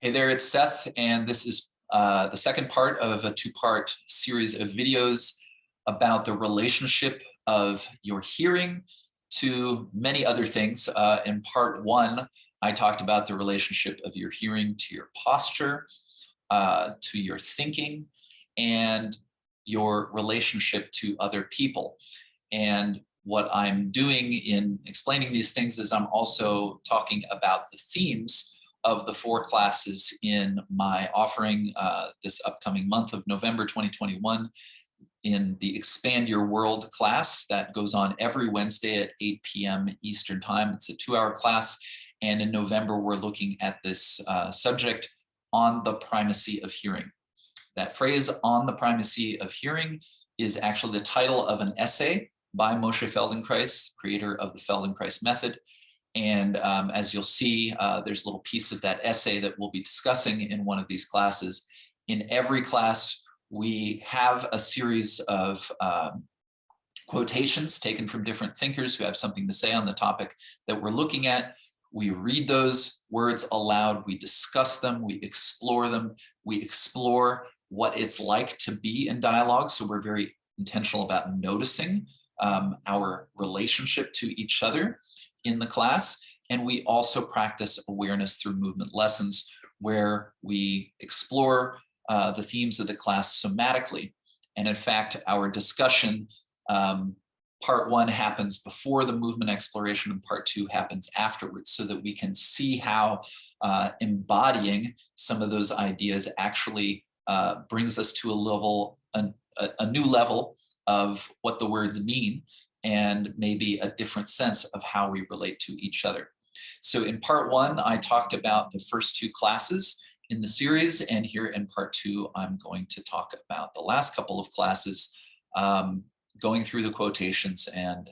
Hey there, it's Seth, and this is the second part of a two-part series of videos about the relationship of your hearing to many other things. In part one, I talked about the relationship of your hearing to your posture, to your thinking, and your relationship to other people. And what I'm doing in explaining these things is I'm also talking about the themes of the 4 classes in my offering this upcoming month of November 2021 in the Expand Your World class that goes on every Wednesday at 8 p.m. Eastern Time. It's a 2-hour class. And in November, we're looking at this subject on the primacy of hearing. That phrase, on the primacy of hearing, is actually the title of an essay by Moshe Feldenkrais, creator of the Feldenkrais method. And as you'll see, there's a little piece of that essay that we'll be discussing in one of these classes. In every class, we have a series of quotations taken from different thinkers who have something to say on the topic that we're looking at. We read those words aloud, we discuss them, we explore what it's like to be in dialogue. So we're very intentional about noticing our relationship to each other in the class. And we also practice awareness through movement lessons where we explore the themes of the class somatically. And in fact, our discussion, part 1 happens before the movement exploration and part 2 happens afterwards, so that we can see how embodying some of those ideas actually brings us to a new level of what the words mean, and maybe a different sense of how we relate to each other. So in part 1, I talked about the first 2 classes in the series, and here in part 2, I'm going to talk about the last couple of classes, going through the quotations and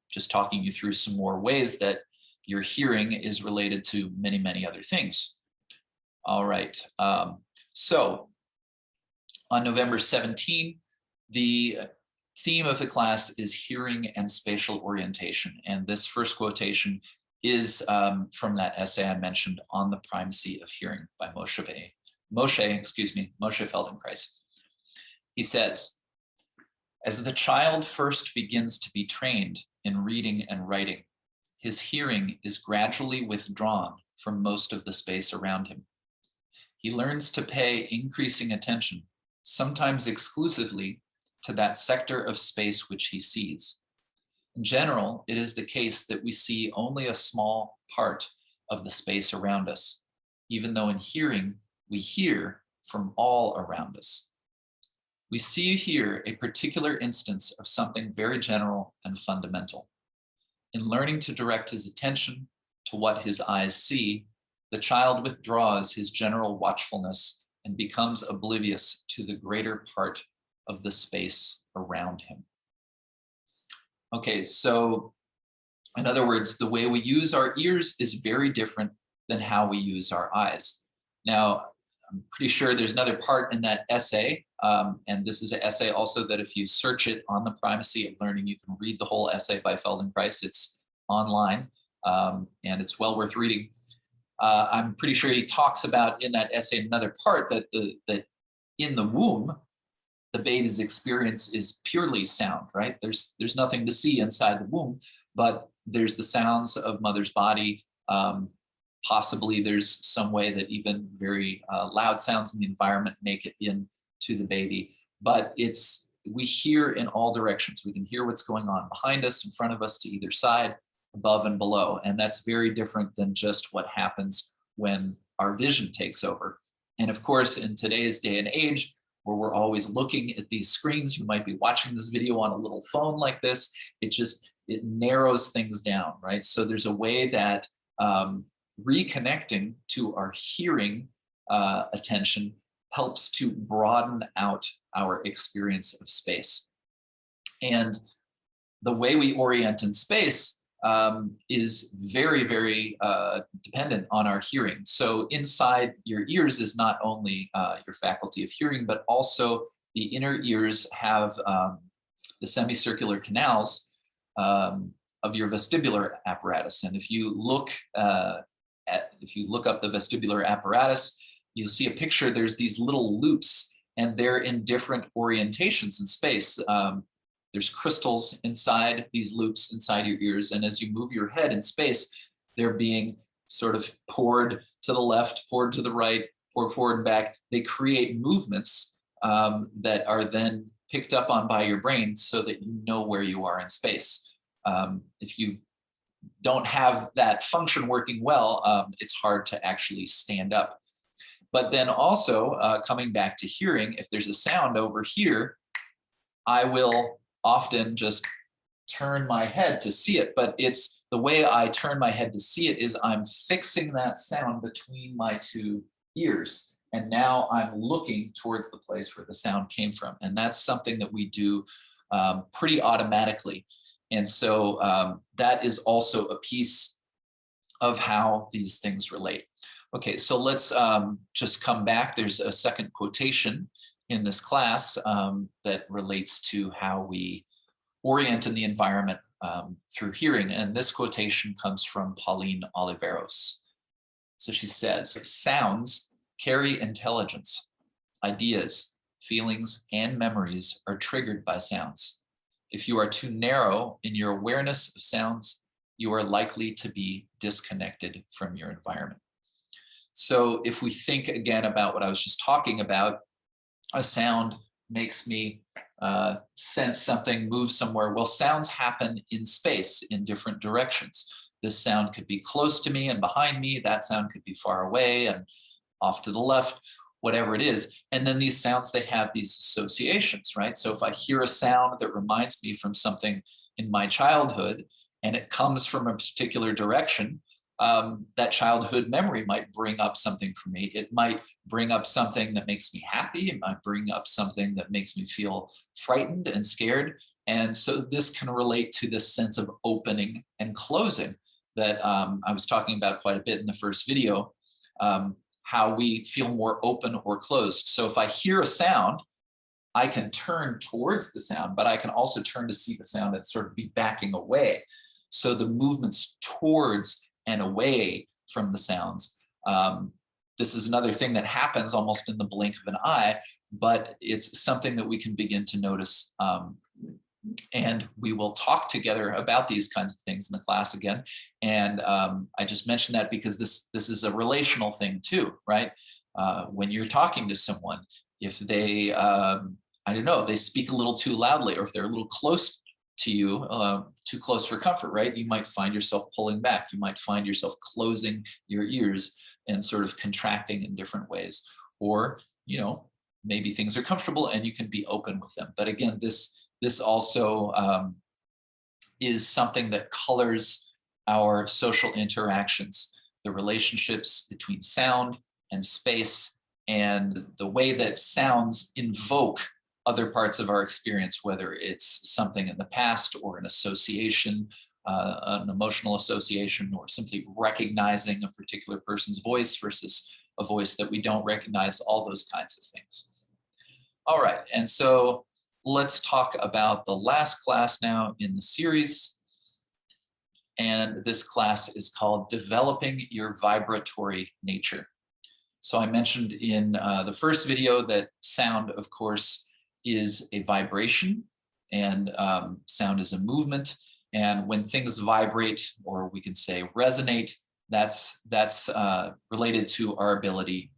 just talking you through some more ways that your hearing is related to many, many other things. All right, so on November 17, the theme of the class is hearing and spatial orientation. And this first quotation is from that essay I mentioned on the primacy of hearing by Moshe Feldenkrais. He says, as the child first begins to be trained in reading and writing, his hearing is gradually withdrawn from most of the space around him. He learns to pay increasing attention, sometimes exclusively, to that sector of space which he sees. In general, it is the case that we see only a small part of the space around us, even though in hearing, we hear from all around us. We see here a particular instance of something very general and fundamental. In learning to direct his attention to what his eyes see, the child withdraws his general watchfulness and becomes oblivious to the greater part of the space around him. Okay, so in other words, the way we use our ears is very different than how we use our eyes. Now, I'm pretty sure there's another part in that essay, and this is an essay also that if you search it on the primacy of learning, you can read the whole essay by Feldenkrais. It's online, and it's well worth reading. I'm pretty sure he talks about in that essay another part that in the womb, the baby's experience is purely sound, right? There's nothing to see inside the womb, but there's the sounds of mother's body. Possibly there's some way that even very loud sounds in the environment make it into the baby. But we hear in all directions. We can hear what's going on behind us, in front of us, to either side, above and below. And that's very different than just what happens when our vision takes over. And of course, in today's day and age, where we're always looking at these screens, you might be watching this video on a little phone like this, it narrows things down, right? So there's a way that reconnecting to our hearing attention helps to broaden out our experience of space. And the way we orient in space is very, very dependent on our hearing. So inside your ears is not only your faculty of hearing, but also the inner ears have the semicircular canals of your vestibular apparatus. And if you look if you look up the vestibular apparatus, you'll see a picture. There's these little loops, and they're in different orientations in space. There's crystals inside these loops inside your ears, and as you move your head in space, they're being sort of poured to the left, poured to the right, poured forward and back. They create movements that are then picked up on by your brain so that you know where you are in space. If you don't have that function working well, it's hard to actually stand up. But then also, coming back to hearing, if there's a sound over here, I will often just turn my head to see it. But it's the way I turn my head to see it is I'm fixing that sound between my two ears. And now I'm looking towards the place where the sound came from. And that's something that we do pretty automatically. And so that is also a piece of how these things relate. Okay, so let's just come back. There's a second quotation in this class that relates to how we orient in the environment through hearing. And this quotation comes from Pauline Oliveros. So she says, sounds carry intelligence. Ideas, feelings, and memories are triggered by sounds. If you are too narrow in your awareness of sounds, you are likely to be disconnected from your environment. So if we think again about what I was just talking about, a sound makes me sense something, move somewhere. Well, sounds happen in space in different directions. This sound could be close to me and behind me. That sound could be far away and off to the left, whatever it is. And then these sounds, they have these associations, right? So if I hear a sound that reminds me from something in my childhood and it comes from a particular direction, that childhood memory might bring up something for me. It might bring up something that makes me happy. It might bring up something that makes me feel frightened and scared. And so this can relate to this sense of opening and closing that I was talking about quite a bit in the first video, how we feel more open or closed. So if I hear a sound, I can turn towards the sound, but I can also turn to see the sound and sort of be backing away. So the movements towards and away from the sounds. This is another thing that happens almost in the blink of an eye, but it's something that we can begin to notice. And we will talk together about these kinds of things in the class again. And I just mentioned that because this is a relational thing too, right? When you're talking to someone, if they, I don't know, they speak a little too loudly, or if they're a little close to you, too close for comfort, right? You might find yourself pulling back. You might find yourself closing your ears and sort of contracting in different ways. Or, you know, maybe things are comfortable and you can be open with them. But again, this also is something that colors our social interactions, the relationships between sound and space, and the way that sounds invoke other parts of our experience, whether it's something in the past or an association, an emotional association, or simply recognizing a particular person's voice versus a voice that we don't recognize, all those kinds of things. All right, and so let's talk about the last class now in the series. And this class is called Developing Your Vibratory Nature. So I mentioned in the first video that sound, of course, is a vibration, and sound is a movement. And when things vibrate, or we can say resonate, that's related to our ability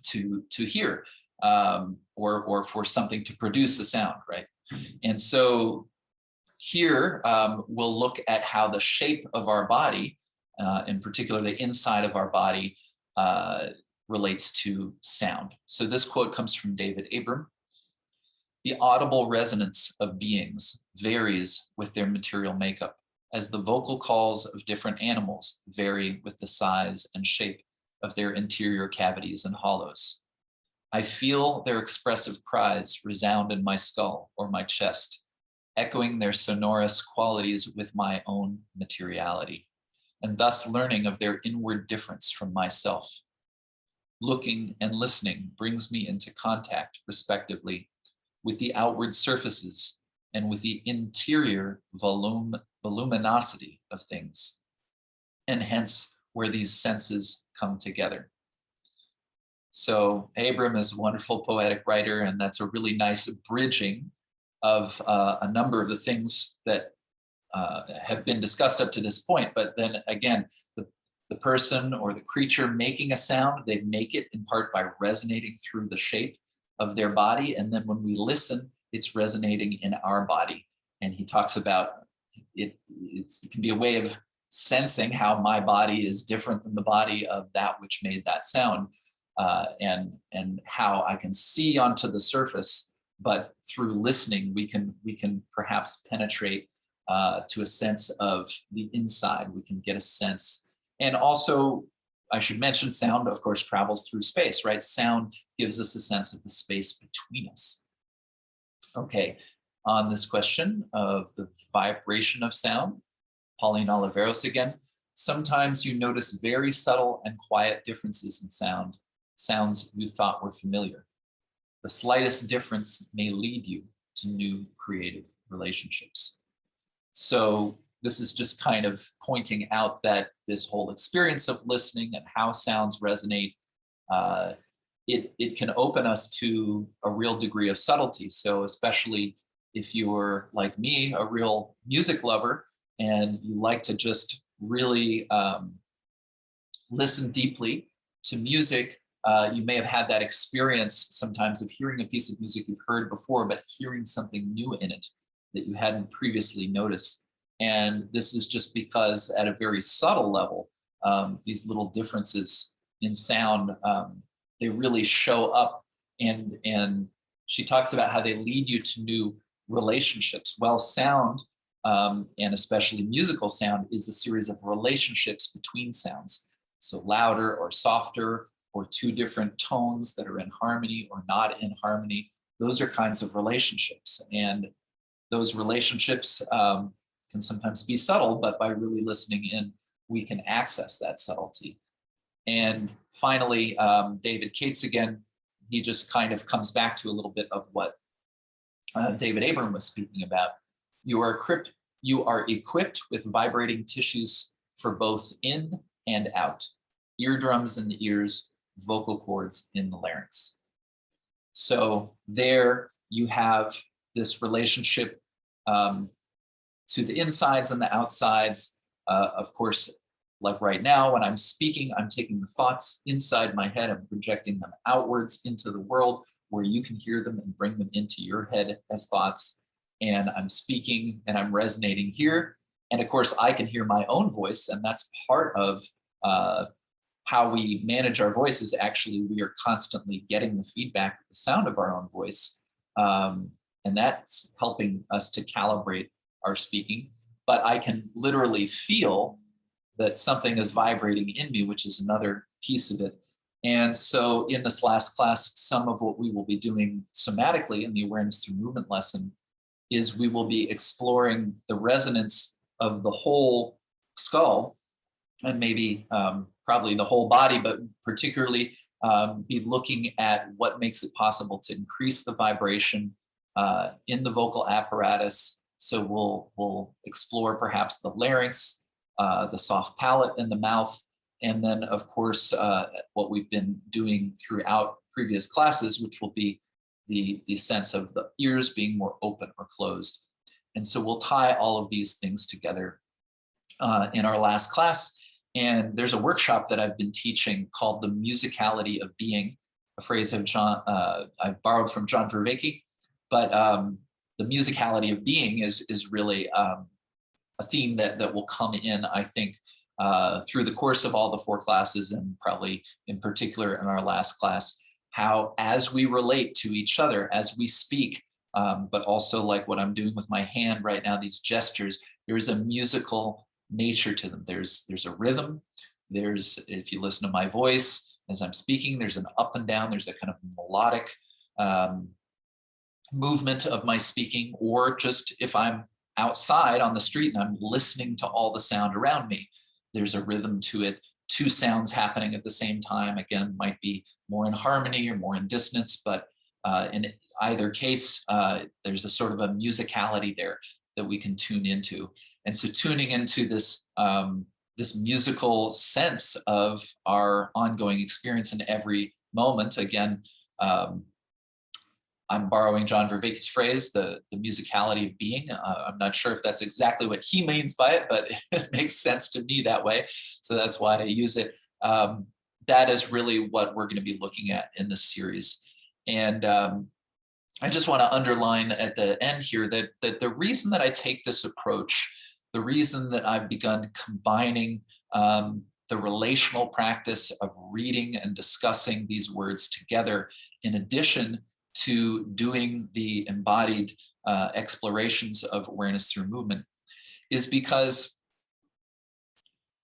to hear, or for something to produce a sound, right? And so here we'll look at how the shape of our body, in particular the inside of our body, relates to sound. So this quote comes from David Abram. The audible resonance of beings varies with their material makeup, as the vocal calls of different animals vary with the size and shape of their interior cavities and hollows. I feel their expressive cries resound in my skull or my chest, echoing their sonorous qualities with my own materiality, and thus learning of their inward difference from myself. Looking and listening brings me into contact, respectively, with the outward surfaces and with the interior voluminosity of things, and hence where these senses come together. So Abram is a wonderful poetic writer, and that's a really nice bridging of a number of the things that have been discussed up to this point. But then again, the person or the creature making a sound, they make it in part by resonating through the shape of their body. And then when we listen, it's resonating in our body. And he talks about it can be a way of sensing how my body is different than the body of that which made that sound, and how I can see onto the surface, but through listening, we can perhaps penetrate to a sense of the inside. We can get a sense. And also, I should mention, sound, of course, travels through space, right? Sound gives us a sense of the space between us. Okay, on this question of the vibration of sound, Pauline Oliveros again. Sometimes you notice very subtle and quiet differences in sound, sounds you thought were familiar. The slightest difference may lead you to new creative relationships. So this is just kind of pointing out that this whole experience of listening and how sounds resonate, it can open us to a real degree of subtlety. So especially if you're like me, a real music lover, and you like to just really listen deeply to music, you may have had that experience sometimes of hearing a piece of music you've heard before, but hearing something new in it that you hadn't previously noticed. And this is just because at a very subtle level, these little differences in sound, they really show up. And she talks about how they lead you to new relationships. Well, sound, and especially musical sound, is a series of relationships between sounds. So louder or softer, or two different tones that are in harmony or not in harmony. Those are kinds of relationships. And those relationships can sometimes be subtle, but by really listening in, we can access that subtlety. And finally, David Cates again, he just kind of comes back to a little bit of what David Abram was speaking about. You are equipped with vibrating tissues for both in and out, eardrums in the ears, vocal cords in the larynx. So there you have this relationship to the insides and the outsides. Of course, like right now, when I'm speaking, I'm taking the thoughts inside my head and projecting them outwards into the world where you can hear them and bring them into your head as thoughts. And I'm speaking and I'm resonating here. And of course, I can hear my own voice, and that's part of how we manage our voices. Actually, we are constantly getting the feedback of the sound of our own voice. And that's helping us to calibrate our speaking. But I can literally feel that something is vibrating in me, which is another piece of it. And so in this last class, some of what we will be doing somatically in the awareness through movement lesson is we will be exploring the resonance of the whole skull, and maybe probably the whole body, but particularly be looking at what makes it possible to increase the vibration in the vocal apparatus. So we'll explore perhaps the larynx, the soft palate in the mouth, and then of course what we've been doing throughout previous classes, which will be the sense of the ears being more open or closed. And so we'll tie all of these things together in our last class. And there's a workshop that I've been teaching called the musicality of being, a phrase of I've borrowed from John Vervaeke, but the musicality of being is really a theme that will come in, I think, through the course of all the 4 classes, and probably in particular in our last class, how as we relate to each other, as we speak, but also like what I'm doing with my hand right now, these gestures, there is a musical nature to them. There's a rhythm. There's, if you listen to my voice as I'm speaking, there's an up and down, there's a kind of melodic movement of my speaking, or just if I'm outside on the street and I'm listening to all the sound around me, there's a rhythm to it. 2 sounds happening at the same time, again, might be more in harmony or more in dissonance, but in either case, there's a sort of a musicality there that we can tune into. And so tuning into this this musical sense of our ongoing experience in every moment. Again, I'm borrowing John Vervaeke's phrase, the musicality of being. I'm not sure if that's exactly what he means by it, but it makes sense to me that way. So that's why I use it. That is really what we're going to be looking at in this series. And I just want to underline at the end here that the reason that I take this approach, the reason that I've begun combining the relational practice of reading and discussing these words together, in addition to doing the embodied explorations of awareness through movement, is because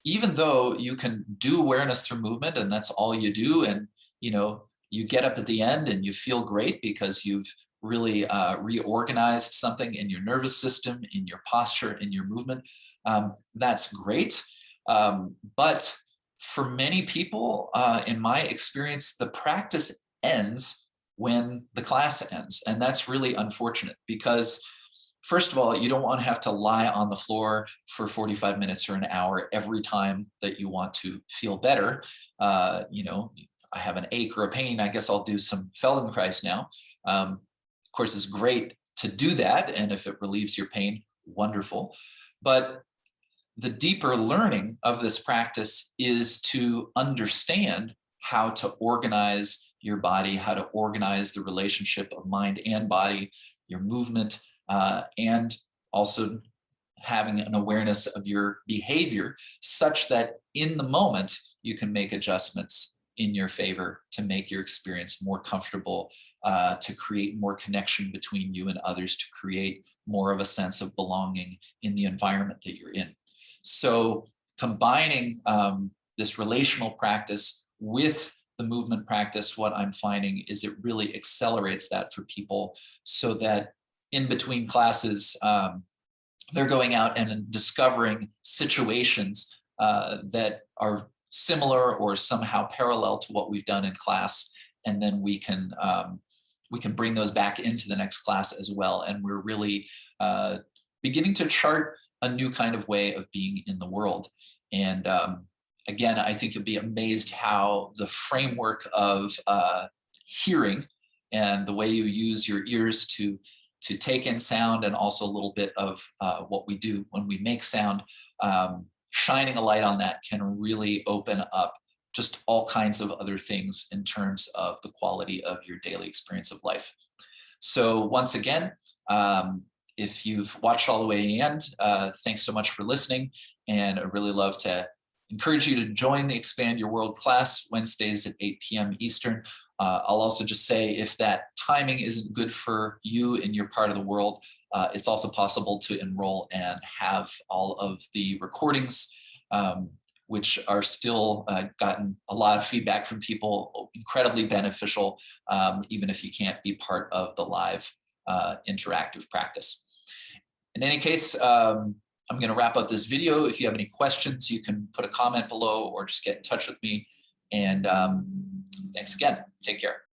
even though you can do awareness through movement and that's all you do, and you get up at the end and you feel great because you've really reorganized something in your nervous system, in your posture, in your movement, that's great. But for many people, in my experience, the practice ends when the class ends. And that's really unfortunate because, first of all, you don't want to have to lie on the floor for 45 minutes or an hour every time that you want to feel better. I have an ache or a pain, I guess I'll do some Feldenkrais now. Of course, it's great to do that. And if it relieves your pain, wonderful. But the deeper learning of this practice is to understand how to organize your body, how to organize the relationship of mind and body, your movement, and also having an awareness of your behavior such that in the moment you can make adjustments in your favor to make your experience more comfortable, to create more connection between you and others, to create more of a sense of belonging in the environment that you're in. So combining this relational practice with the movement practice, what I'm finding is it really accelerates that for people so that in between classes, they're going out and discovering situations that are similar or somehow parallel to what we've done in class. And then we can bring those back into the next class as well. And we're really beginning to chart a new kind of way of being in the world. And again, I think you'll be amazed how the framework of hearing and the way you use your ears to take in sound, and also a little bit of what we do when we make sound, shining a light on that can really open up just all kinds of other things in terms of the quality of your daily experience of life. So once again, if you've watched all the way to the end, thanks so much for listening. And I'd really love to encourage you to join the Expand Your World class Wednesdays at 8 p.m. Eastern. I'll also just say, if that timing isn't good for you in your part of the world, it's also possible to enroll and have all of the recordings, which are still gotten a lot of feedback from people, incredibly beneficial, even if you can't be part of the live interactive practice. In any case, I'm going to wrap up this video. If you have any questions, you can put a comment below or just get in touch with me. And thanks again. Take care.